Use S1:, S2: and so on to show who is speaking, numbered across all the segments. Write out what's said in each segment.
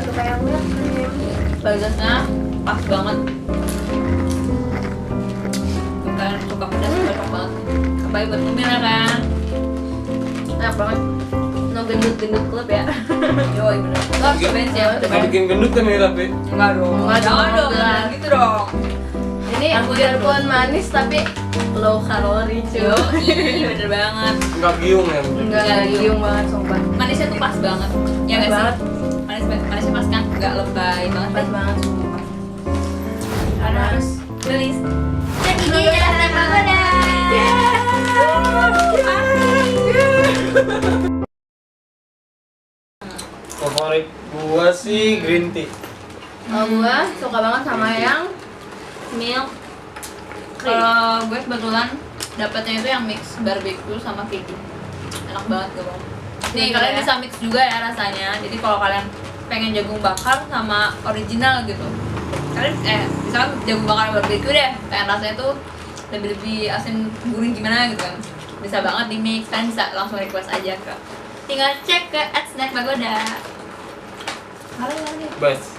S1: suka yang milk cream.
S2: Bagusnya pas banget. Bukan suka pedas cocok banget. Apalagi buat ngemil ya kan.
S1: Enak banget. No gendut-gendut club ya.
S2: Yoi bener. Lo harus cobain sih ya.
S3: Nggak bikin gendut kan ini tapi
S2: Enggak dong.
S1: Enggak
S2: Jangan
S1: dong,
S2: dong.
S1: enggak.
S2: Jangan gitu dong.
S1: Ini biarpun manis tapi low kalori cuy.
S2: Yoi, bener banget.
S3: nggak giung ya.
S1: Enggak giung banget sumpah.
S2: Manisnya tuh pas banget. Ya
S1: Pas
S2: nggak
S1: banget.
S2: sih? Manisnya pas kan? Nggak lebay banget.
S1: Pas banget sumpah.
S2: Karena harus tulis cek ini ya Snack Pagoda.
S3: Favorit gua sih green tea.
S1: Kalau gua suka banget sama yang milk cream.
S2: Kalau gue kebetulan dapetnya itu yang mix barbecue sama keju. Enak banget gue bang. Nih
S1: Iya,
S2: kalian
S1: ya.
S2: bisa mix juga ya rasanya. Jadi kalau kalian pengen jagung bakar sama original gitu, kalian misalkan jagung bakar barbecue deh, kayak rasanya tuh lebih asin gurih gimana gitu kan. Bisa banget di mix, kalian bisa langsung request aja ke. Tinggal cek ke @snackpagoda. Malai.
S3: Best.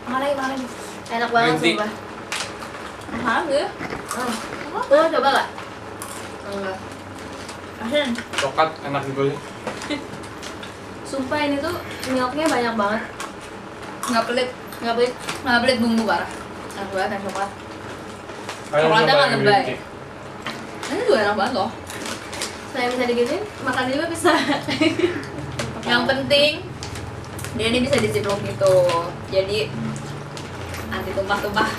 S1: Enak banget
S3: Green tea.
S1: sumpah.
S2: Mahal ya?
S1: Lu mau coba gak? Enggak.
S2: Asin.
S3: Coklat enak juga sih.
S1: Sumpah ini tuh milknya banyak banget.
S2: Nggak pelit. Nggak pelit bumbu parah. Enak banget kan coklat.
S3: Kalian
S2: Coklatnya
S3: cobain
S2: nggak
S3: green
S2: lebay.
S3: tea.
S2: Ini juga enak banget loh.
S1: Selain bisa digituin, makan juga bisa.
S2: Yang penting dia ini bisa di-ziplock gitu. Jadi anti tumpah-tumpah.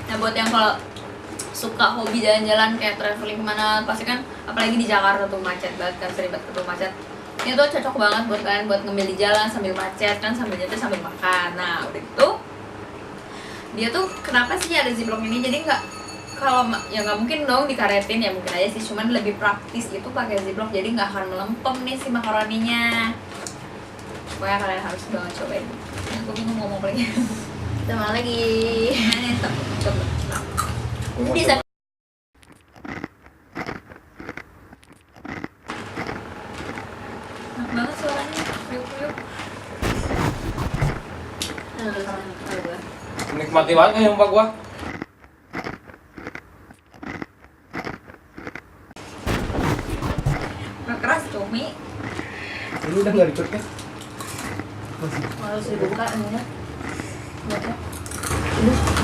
S2: Nah buat yang kalau suka hobi jalan-jalan kayak traveling kemana, pasti kan apalagi di Jakarta tuh macet banget kan, sering banget ketemu macet. Ini tuh cocok banget buat kalian buat ngemil di jalan sambil macet kan, sambil nyetir sambil makan. Nah udah gitu dia tuh kenapa sih ada ziplock ini, jadi nggak kalau ya nggak mungkin dong dikaretin, ya mungkin aja sih, cuman lebih praktis gitu pakai ziplock, jadi nggak akan melempem nih si makaroninya. Pokoknya kalian harus banget cobain. Aku bingung ngomong apa lagi.
S1: Kita makan lagi.
S2: Ini coba.
S3: Gua mau
S2: Bisa.
S3: coba.
S2: Enak banget suaranya. Kriuk-kriuk.
S3: Menikmati banget nih sumpah gua.
S2: Nggak keras cumi.
S3: Ini udah nggak record kan?
S1: Harus dibuka ini ya. Buatnya. Udah.